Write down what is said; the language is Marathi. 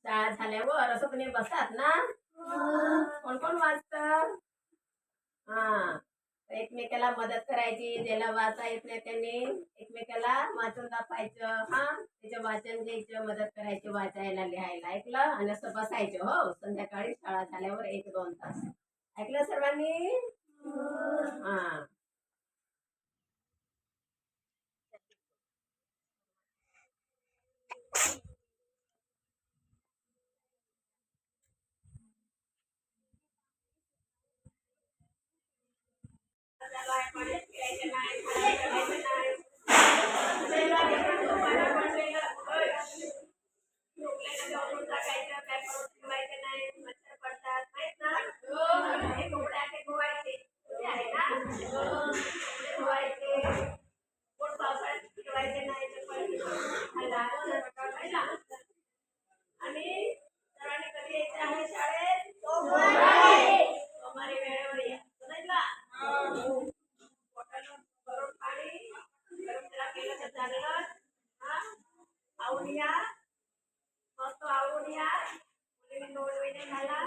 शाळा झाल्यावर असं तुम्ही बसतात ना. कोण कोण वाचत? हा, एकमेकाला मदत करायची. ज्याला वाचा येत नाही त्यांनी एकमेकाला वाचून दाखवायचं. हा, त्याचं वाचन घ्यायचं, मदत करायची वाचायला लिहायला. ऐकलं? आणि असं बसायचं. हो, संध्याकाळी शाळा झाल्यावर 1-2 तास. ऐकलं सर्वांनी? हा. आणि सर्वांनी कधी यायचे आहे शाळेत? सोमवारी वेळेवर या. समजलं? बॉटल भरून पाणी गरम जरा केलं तर चांगलं. हा, आवडून या, मस्त आवडून या. मुलींनी 2 महिने झाला.